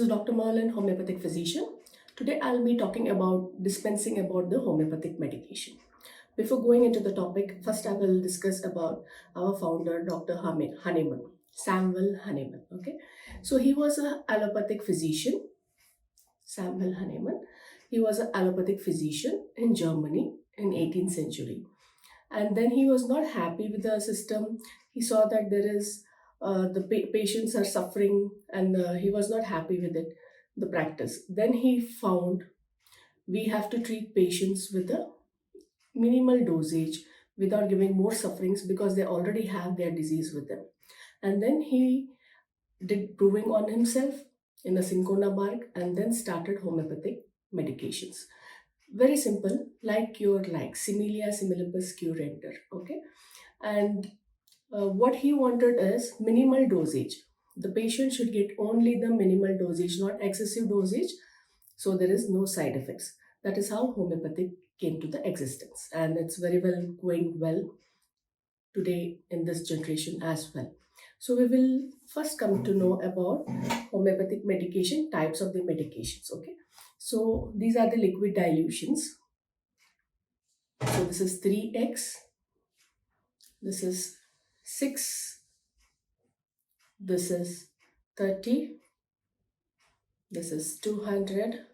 is Dr. Merlin, homeopathic physician. Today I'll be talking about dispensing about the homeopathic medication. Before going into the topic, first I will discuss about our founder, Dr. Hahnemann, Samuel Hahnemann. Okay, so he was an allopathic physician. Samuel Hahnemann. He was an allopathic physician in Germany in 18th century, and then he was not happy with the system. He saw that there is patients are suffering, and he was not happy with it, the practice. Then he found we have to treat patients with a minimal dosage without giving more sufferings because they already have their disease with them. And then he did proving on himself in a cinchona bark and then started homeopathic medications. Very simple, like similia similibus curenter. Okay, and what he wanted is minimal dosage. The patient should get only the minimal dosage, not excessive dosage, so there is no side effects. That is how homeopathy came to the existence, and it's very well going well today in this generation as well. So we will first come to know about homeopathic medication, types of the medications. Okay, so these are the liquid dilutions. So this is 3x, this is 6, this is 30, this is 200,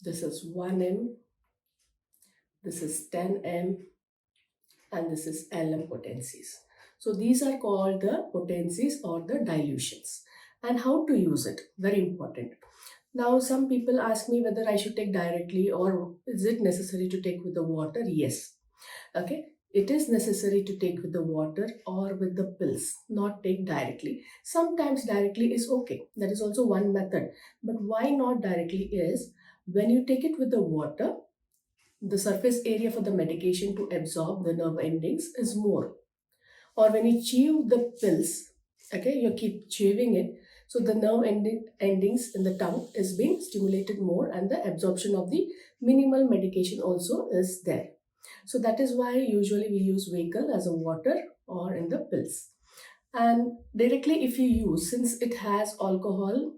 this is 1m, this is 10m, and this is LM potencies. So these are called the potencies or the dilutions. And how to use it, very important. Now some people ask me whether I should take directly or is it necessary to take with the water. Yes, okay, it is necessary to take with the water or with the pills, not take directly. Sometimes directly is okay, that is also one method, but why not directly is when you take it with the water, the surface area for the medication to absorb the nerve endings is more. Or when you chew the pills, okay, you keep chewing it, so the nerve endings in the tongue is being stimulated more and the absorption of the minimal medication also is there. So that is why usually we use vehicle as a water or in the pills. And directly if you use, since it has alcohol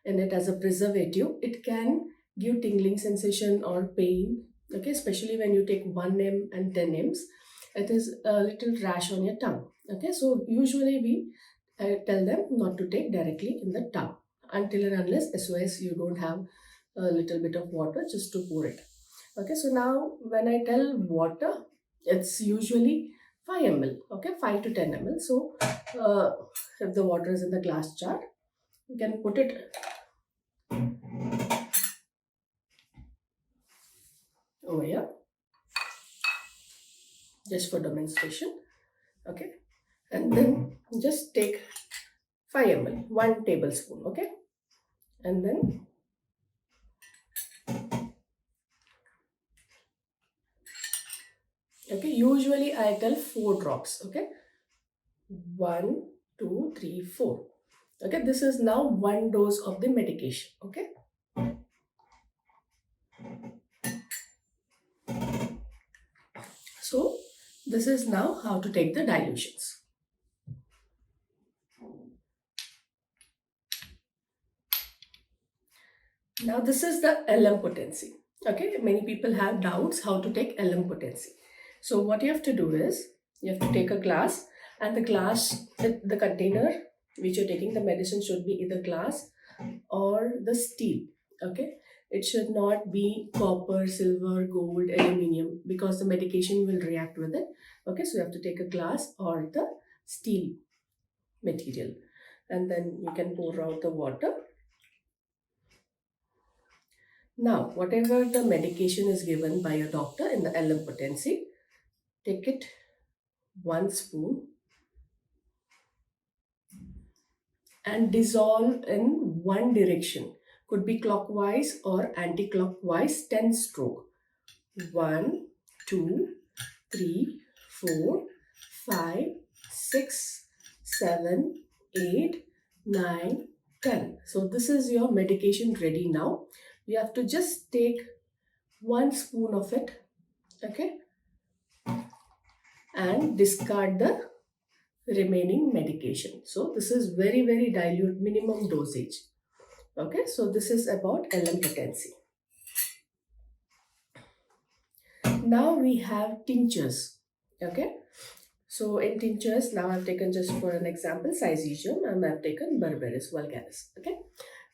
in it as a preservative, it can give tingling sensation or pain. Okay, especially when you take 1m and 10m's, it is a little rash on your tongue. Okay, so usually we tell them not to take directly in the tongue until and unless SOS you don't have a little bit of water just to pour it. Okay, so now when I tell water, it's usually 5 ml, okay, 5 to 10 ml. So if the water is in the glass jar, you can put it over here just for demonstration. Okay, and then just take 5 ml, 1 tablespoon. Okay, and then okay, usually I tell 4 drops. Okay, 1, 2, 3, 4. Okay, this is now 1 dose of the medication. Okay, so this is now how to take the dilutions. Now this is the LM potency. Okay, many people have doubts how to take LM potency. So what you have to do is, you have to take a glass, and the glass, the container which you're taking the medicine should be either glass or the steel. Okay, it should not be copper, silver, gold, aluminium, because the medication will react with it. Okay, so you have to take a glass or the steel material, and then you can pour out the water. Now, whatever the medication is given by your doctor in the LM potency, take it 1 spoon and dissolve in one direction. Could be clockwise or anti-clockwise, 10 stroke. 1, 2, 3, 4, 5, 6, 7, 8, 9, 10. So this is your medication ready now. You have to just take 1 spoon of it, okay, and discard the remaining medication. So this is very, very dilute, minimum dosage. Okay, so this is about LM patency. Now we have tinctures. Okay, so in tinctures, now I've taken just for an example Cyzicium and I've taken Berberis vulgaris. Okay,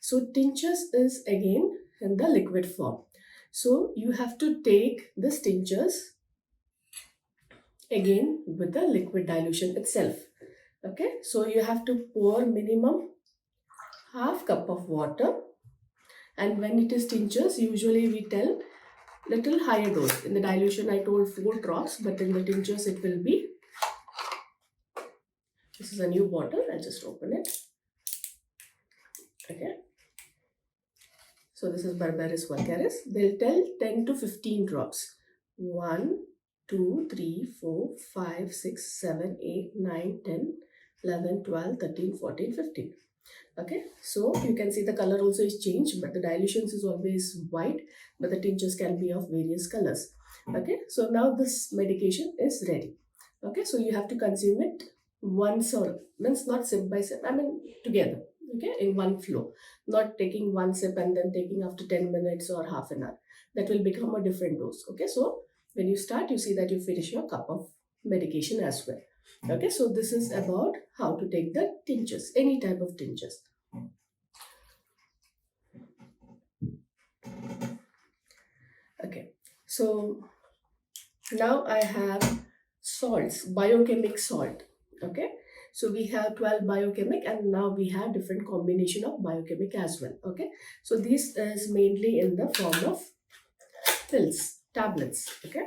so tinctures is again in the liquid form. So you have to take the tinctures again with the liquid dilution itself. Okay, so you have to pour minimum half cup of water, and when it is tinctures, usually we tell little higher dose. In the dilution I told 4 drops, but in the tinctures it will be, this is a new bottle, I'll just open it. Okay, so this is Berberis vulgaris. They'll tell 10 to 15 drops. 1, 2, 3, 4, 5, 6, 7, 8, 9, 10, 11, 12, 13, 14, 15. Okay, so you can see the color also is changed, but the dilutions is always white, but the tinctures can be of various colors. Okay, so now this medication is ready. Okay, so you have to consume it once, or means not sip by sip, I mean together. Okay, in one flow, not taking one sip and then taking after 10 minutes or half an hour. That will become a different dose. Okay, so when you start, you see that you finish your cup of medication as well. Okay, so this is about how to take the tinctures, any type of tinctures. Okay, so now I have salts, biochemic salt. Okay, so we have 12 biochemic, and now we have different combination of biochemic as well. Okay, so this is mainly in the form of pills, tablets. Okay,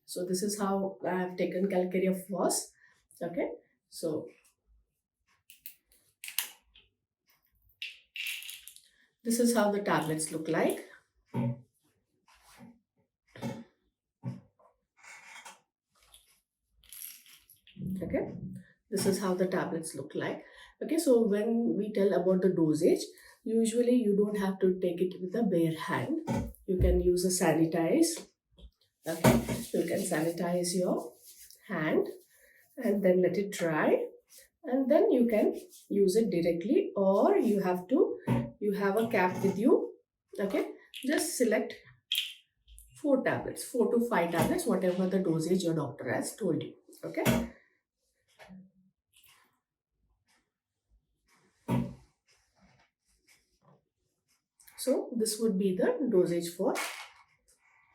so this is how I have taken calcarea phos. Okay, so this is how the tablets look like. Okay, this is how the tablets look like. Okay, so when we tell about the dosage, usually you don't have to take it with a bare hand. You can use a sanitize. Okay, you can sanitize your hand and then let it dry, and then you can use it directly, or you have a cap with you. Okay, just select 4 tablets, 4 to 5 tablets, whatever the dosage your doctor has told you. Okay, so this would be the dosage for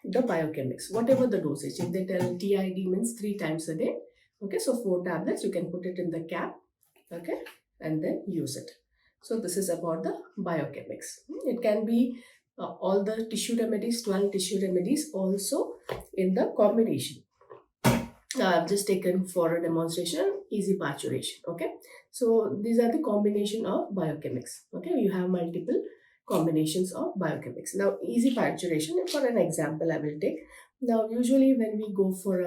the biochemics, whatever the dosage. If they tell TID means 3 times a day, okay, so 4 tablets, you can put it in the cap, okay, and then use it. So this is about the biochemics. It can be all the tissue remedies, 12 tissue remedies also in the combination. I've just taken for a demonstration easy parturition. Okay, so these are the combination of biochemics. Okay, you have multiple combinations of biochemics. Now easy parturition, for an example I will take. Now usually when we go for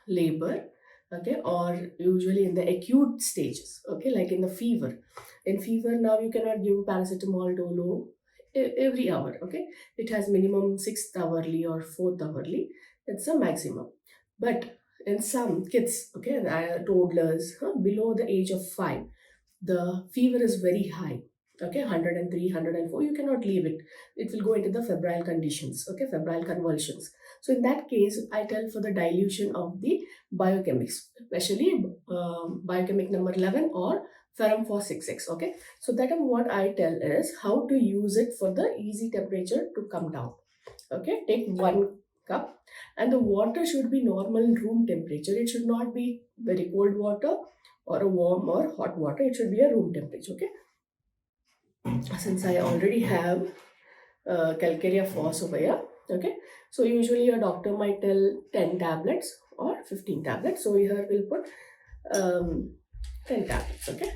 labor, okay, or usually in the acute stages, okay, like in the fever, in fever now you cannot give paracetamol, dolo every hour. Okay, it has minimum 6th hourly or 4th hourly, it's a maximum. But in some kids, okay, toddlers, below the age of 5, the fever is very high. Okay, 103, 104, you cannot leave it. It will go into the febrile conditions, okay, febrile convulsions. So in that case, I tell for the dilution of the biochemics, especially biochemic number 11 or ferrum 466. Okay, so that is what I tell is how to use it for the easy temperature to come down. Okay, take 1 cup, and the water should be normal room temperature. It should not be very cold water or a warm or hot water. It should be a room temperature. Okay, since I already have calcarea phos over here. Okay, so usually a doctor might tell 10 tablets or 15 tablets. So here we'll put 10 tablets. Okay,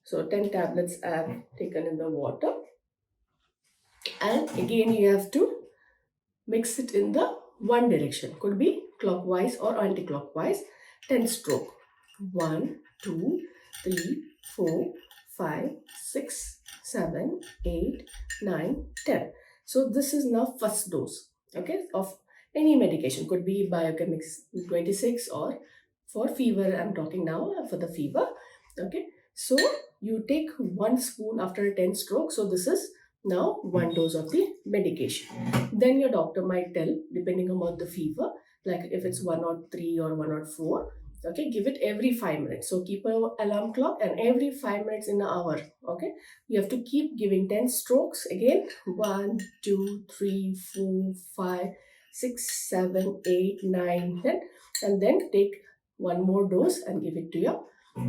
so 10 tablets are taken in the water, and again you have to mix it in the one direction, could be clockwise or anti-clockwise. 10 stroke, 1, 2, 3, 4, 5, 6, 7, 8, 9, 10. So this is now first dose, okay, of any medication, could be biochemics 26, or for fever I'm talking now for the fever. Okay, so you take 1 spoon after 10 strokes. So this is now 1 dose of the medication. Then your doctor might tell, depending upon the fever, like if it's 103 or 104, okay, give it every 5 minutes. So keep a alarm clock, and every 5 minutes in an hour, okay, you have to keep giving 10 strokes again. 1, 2, 3, 4, 5, 6, 7, 8, 9, 10, and then take one more dose and give it to your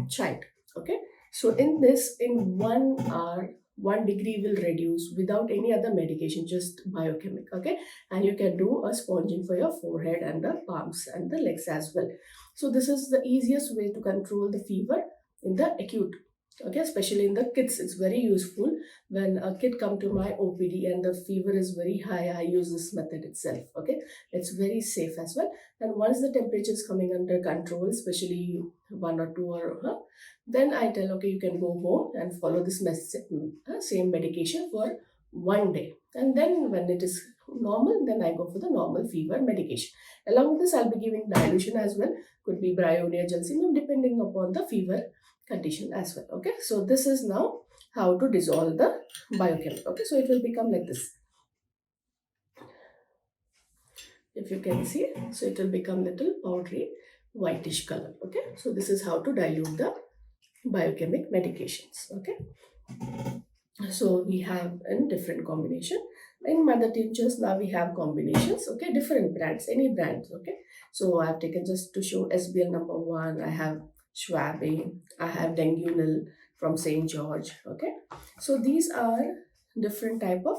child. Okay, so in this, in 1 hour, 1 degree will reduce without any other medication, just biochemic. Okay, and you can do a sponging for your forehead and the palms and the legs as well. So this is the easiest way to control the fever in the acute. Okay, especially in the kids, it's very useful. When a kid come to my OPD and the fever is very high, I use this method itself. Okay, it's very safe as well. And once the temperature is coming under control, especially 1 or 2 or then I tell, okay, you can go home and follow this same medication for 1 day. And then when it is normal, then I go for the normal fever medication. Along with this, I'll be giving dilution as well. Could be bryonia, gelsemium, depending upon the fever condition as well. Okay, so this is now how to dissolve the biochemical. Okay, so it will become like this. If you can see, so it will become little powdery whitish color. Okay, so this is how to dilute the biochemic medications. Okay, so we have in different combination. In mother tinctures, now we have combinations. Okay, different brands, any brands. Okay, so I have taken just to show SBL number 1. I have Schwabe, I have Dengunil from St. George. Okay, so these are different type of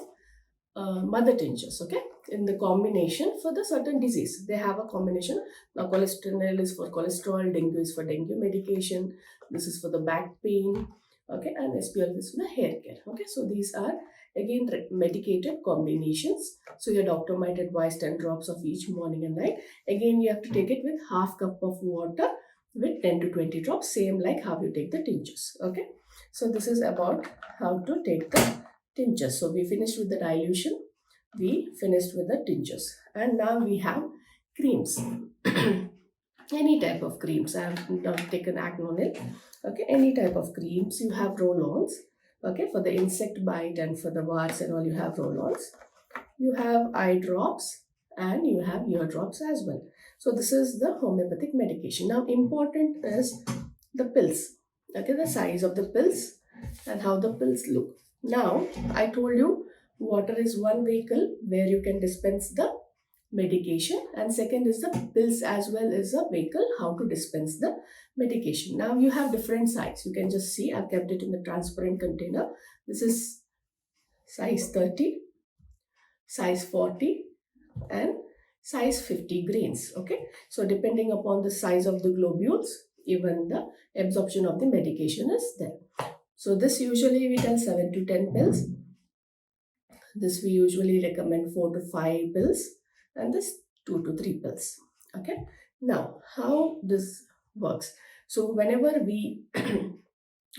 mother tinctures. Okay, in the combination for the certain disease, they have a combination. Now cholesterol is for cholesterol, dengue is for dengue medication, this is for the back pain. Okay, and SPF is for the hair care. Okay, so these are again medicated combinations. So your doctor might advise 10 drops of each morning and night. Again, you have to take it with half cup of water with 10 to 20 drops, same like how you take the tinctures. Okay, so this is about how to take the tinctures. So we finished with the dilution, we finished with the tinctures, and now we have creams. Any type of creams. I have not taken Acnonil. Okay, any type of creams. You have roll-ons. Okay, for the insect bite and for the warts and all, you have roll-ons. You have eye drops and you have ear drops as well. So this is the homeopathic medication. Now important is the pills. Okay, the size of the pills and how the pills look. Now I told you water is one vehicle where you can dispense the medication, and second is the pills as well as a vehicle how to dispense the medication. Now you have different size. You can just see I've kept it in the transparent container. This is size 30, size 40 and size 50 grains. Okay, so depending upon the size of the globules, even the absorption of the medication is there. So this usually we tell 7 to 10 pills. This we usually recommend 4 to 5 pills, and this 2 to 3 pills. Okay, now how this works. So whenever we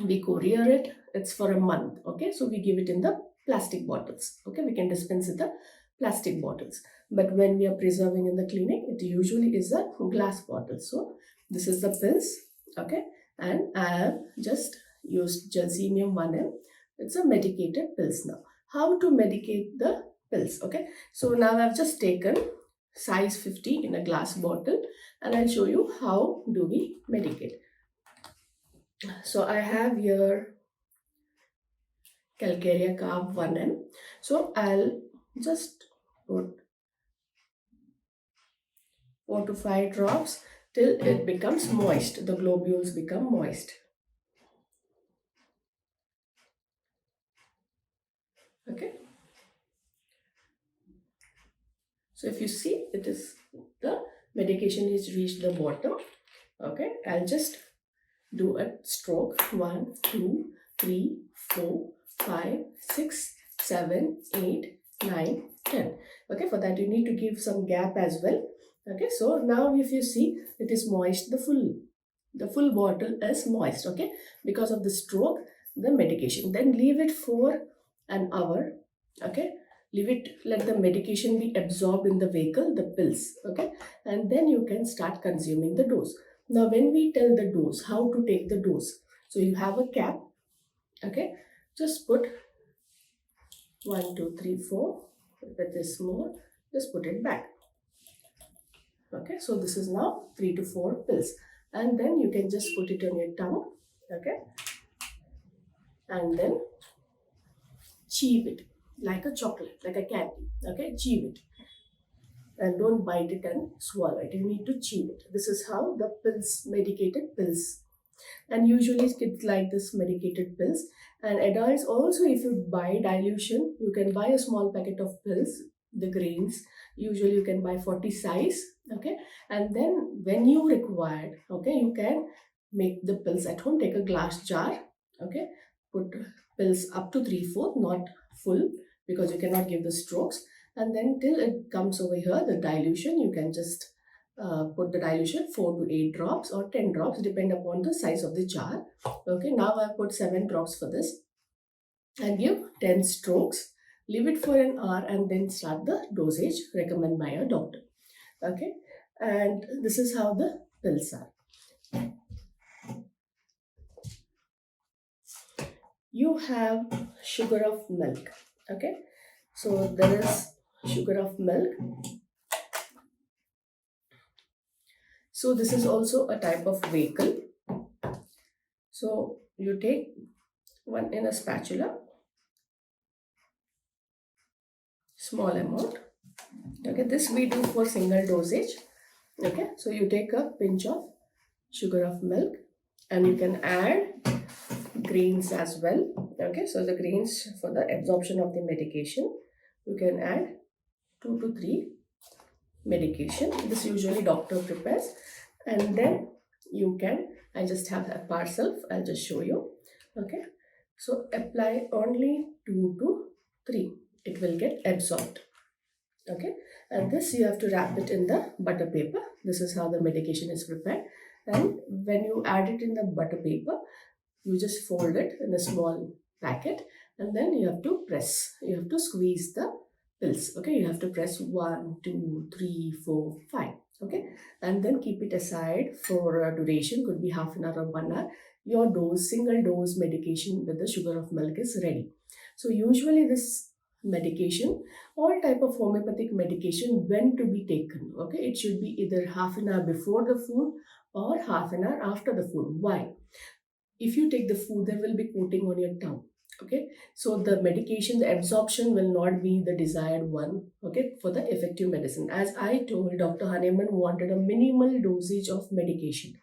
we courier it, it's for a month. Okay, so we give it in the plastic bottles. Okay, we can dispense in the plastic bottles, but when we are preserving in the clinic, it usually is a glass bottle. So this is the pills. Okay, and I have just used gelsemium 1 ml. It's a medicated pills. Now how to medicate the pills. Okay, so now I've just taken size 50 in a glass bottle, and I'll show you how do we medicate. So I have here Calcarea carb 1 ml. So I'll just put 4 to 5 drops till it becomes moist. The globules become moist. Okay, so if you see, it is the medication is reached the bottom. Okay, I'll just do a stroke. 1, 2, 3, 4, 5, 6, 7, 8, 9, 10. Okay, for that you need to give some gap as well. Okay, so now if you see, it is moist, the full bottle is moist. Okay, because of the stroke, the medication. Then leave it for an hour. Okay, leave it, let the medication be absorbed in the vehicle, the pills. Okay, and then you can start consuming the dose. Now when we tell the dose, how to take the dose, So you have a cap, okay? Just put 1, 2, 3, 4. If it is more, just put it back. Okay, so this is now 3 to 4 pills. And then you can just put it on your tongue, okay? And then chew it like a chocolate, like a candy, okay? Chew it. And don't bite it and swallow it. You need to chew it. This is how the pills, medicated pills. And usually kids like this medicated pills. And adults also, if you buy dilution, you can buy a small packet of pills, the grains. Usually you can buy 40 size, okay? And then when you require, okay, you can make the pills at home. Take a glass jar, okay? Put pills up to 3/4, not full, because you cannot give the strokes. And then till it comes over here, the dilution, you can just put the dilution 4 to 8 drops or 10 drops, depend upon the size of the jar. Okay, now I put 7 drops for this and give 10 strokes. Leave it for an hour and then start the dosage recommended by a doctor. Okay, and this is how the pills are. You have sugar of milk. Okay, so there is sugar of milk. So this is also a type of vehicle. So you take one in a spatula, small amount. Okay, this we do for single dosage. Okay, so you take a pinch of sugar of milk and you can add grains as well. Okay, so the grains for the absorption of the medication, you can add 2 to 3 medication. This usually doctor prepares, and then you can, I just have a parcel, I'll just show you. Okay, so apply only 2 to 3, it will get absorbed. Okay, and this you have to wrap it in the butter paper. This is how the medication is prepared. And when you add it in the butter paper, you just fold it in a small packet, and then you have to press, you have to squeeze the pills. Okay, you have to press 1, 2, 3, 4, 5. Okay, and then keep it aside for a duration, could be half an hour or 1 hour. Your dose, single dose medication with the sugar of milk is ready. So usually this medication, all type of homeopathic medication, when to be taken, okay, it should be either half an hour before the food or half an hour after the food. Why? If you take the food, there will be coating on your tongue. Okay, so the medication, the absorption will not be the desired one, okay, for the effective medicine. As I told, Dr. Hahnemann wanted a minimal dosage of medication.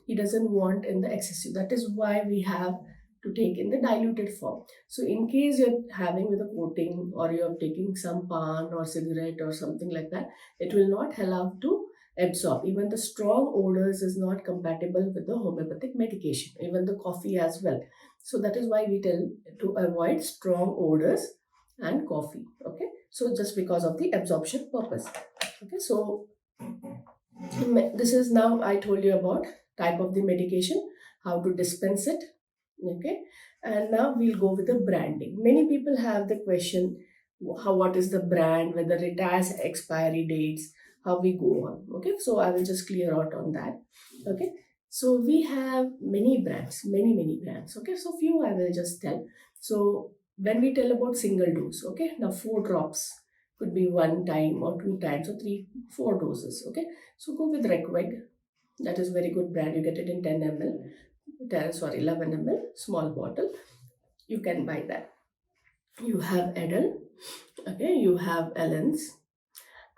He doesn't want in the excessive. That is why we have to take in the diluted form. So in case you're having with a coating, or you're taking some pan or cigarette or something like that, it will not allow to absorb. Even the strong odors is not compatible with the homeopathic medication, even the coffee as well. So that is why we tell to avoid strong odors and coffee. Okay, so just because of the absorption purpose. Okay, so this is, now I told you about type of the medication, how to dispense it. Okay, and now we'll go with the branding. Many people have the question, how, what is the brand, whether it has expiry dates, how we go on. Okay, so I will just clear out on that. Okay, so we have many brands, many brands. Okay, so few I will just tell. So when we tell about single dose, okay, now 4 drops, could be 1 time or 2 times or 3, 4 doses. Okay, so go with Requeg. That is very good brand. You get it in 10 ml. 11 ml small bottle. You can buy that. You have Edel. Okay, you have Ellen's,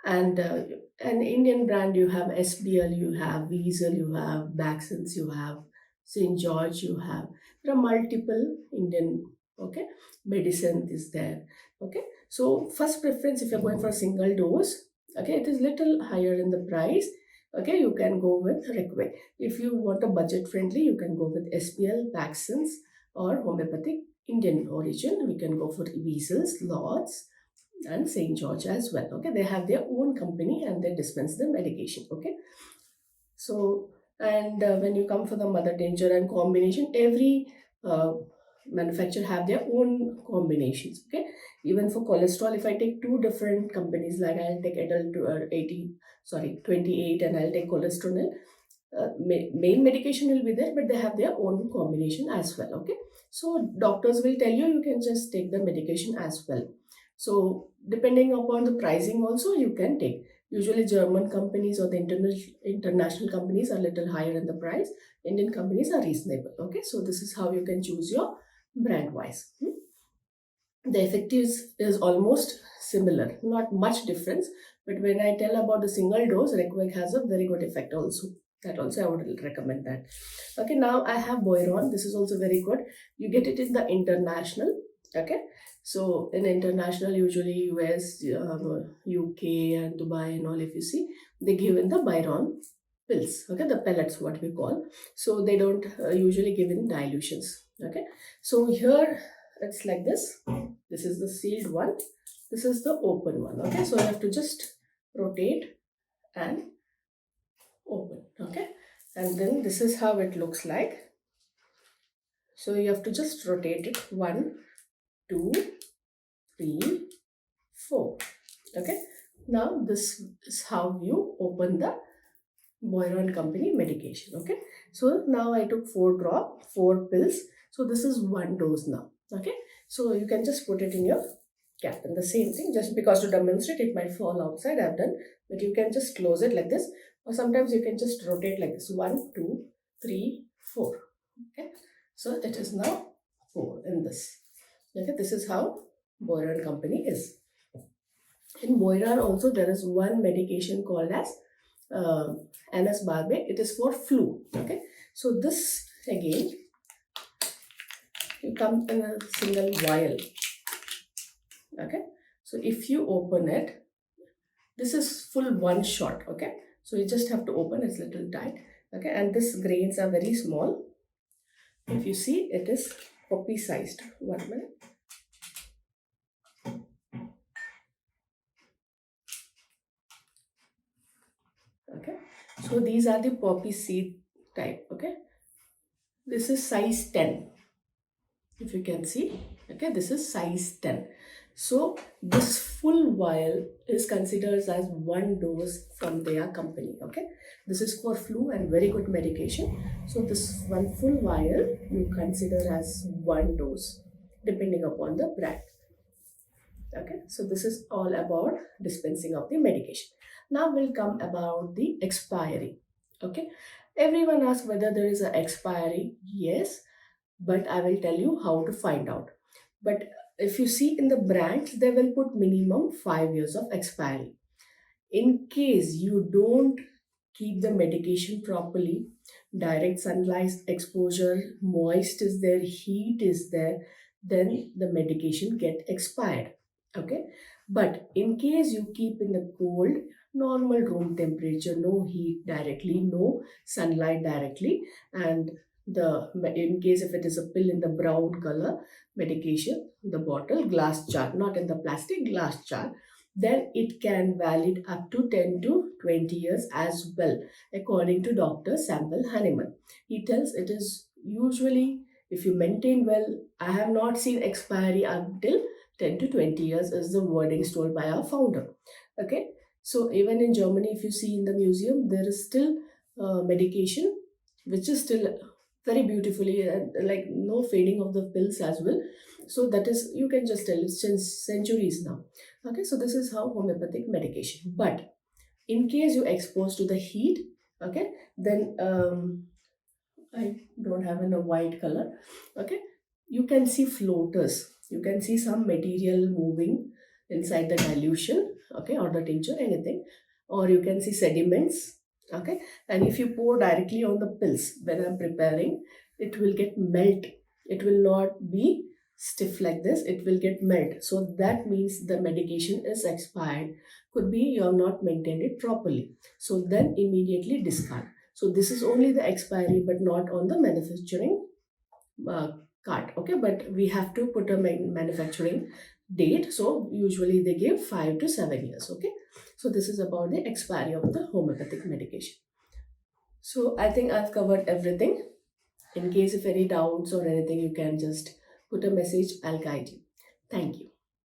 and an Indian brand, you have SBL, you have Weasel, you have Baxens, you have St. George, you have, there are multiple Indian, okay, medicine is there. Okay, so first preference, if you're going for a single dose, okay, it is little higher in the price. Okay, you can go with Requay. If you want a budget friendly, you can go with SPL, Baxens, or homeopathic Indian origin. We can go for Weasels, Lords, and St. George as well. Okay, they have their own company and they dispense the medication. Okay, so, and when you come for the mother tincture and combination, every manufacturer have their own combinations. Okay, even for cholesterol, if I take 2 different companies, like I'll take adult to 28, and I'll take cholesterol, main medication will be there, but they have their own combination as well. Okay, so doctors will tell you you can just take the medication as well. So depending upon the pricing also you can take. Usually German companies or the international companies are little higher in the price. Indian companies are reasonable. Okay, so this is how you can choose your brand wise. The effective is almost similar, not much difference. But when I tell about the single dose, Requeg has a very good effect also. That also I would recommend that. Okay, now I have Boiron. This is also very good. You get it in the international. Okay, so in international, usually US, UK, and Dubai, and all. If you see, they give in the Boiron pills. Okay, the pellets, what we call. So they don't usually give in dilutions. Okay, so here it's like this. This is the sealed one. This is the open one. Okay, so I have to just rotate and open. Okay, and then this is how it looks like. So you have to just rotate it 1, 2, 3, 4. Okay, now this is how you open the Boiron company medication. Okay, so now I took 4 pills. So this is 1 dose now. Okay, so you can just put it in your cap, and the same thing, just because to demonstrate it might fall outside, I've done, but you can just close it like this, or sometimes you can just rotate like this, 1, 2, 3, 4. Okay, so it is now 4 in this. Okay, this is how Boiron company is. In Boiron also there is one medication called as Anus Barbe. It is for flu. Okay, so this again, you come in a single vial. Okay, so if you open it, this is full 1 shot. Okay, so you just have to open, it's little tight. Okay, and this grains are very small. If you see, it is poppy sized. 1 minute. Okay, so these are the poppy seed type. Okay, this is size 10. If you can see, okay, this is size 10. So this full vial is considered as 1 dose from their company. Okay, this is for flu and very good medication. So this one full vial you consider as 1 dose depending upon the brand. Okay, so this is all about dispensing of the medication. Now we'll come about the expiry. Okay, everyone asks whether there is an expiry. Yes, but I will tell you how to find out. But if you see in the brands, they will put minimum 5 years of expiry. In case you don't keep the medication properly, direct sunlight exposure, moist is there, heat is there, then the medication get expired. Okay, but in case you keep in the cold, normal room temperature, no heat directly, no sunlight directly, and the in case if it is a pill in the brown color medication, the bottle glass jar, not in the plastic, glass jar, then it can valid up to 10 to 20 years as well, according to Dr. Sample Hahnemann. He tells it is usually, if you maintain well, I have not seen expiry until 10 to 20 years is the wording told by our founder. Okay, so even in Germany, if you see in the museum, there is still medication which is still very beautifully, like no fading of the pills as well. So that is, you can just tell it's since centuries now. Okay, so this is how homeopathic medication. But in case you exposed to the heat, okay, then I don't have in a white color. Okay, you can see floaters. You can see some material moving inside the dilution, okay, or the tincture, anything, or you can see sediments. Okay, and if you pour directly on the pills when I'm preparing, it will get melt. It will not be stiff like this. It will get melt. So that means the medication is expired. Could be you have not maintained it properly. So then immediately discard. So this is only the expiry, but not on the manufacturing uh, card. Okay, but we have to put a manufacturing date. So usually they give 5 to 7 years. Okay, so this is about the expiry of the homeopathic medication. So I think I've covered everything. In case if any doubts or anything, you can just put a message. I'll guide you. Thank you.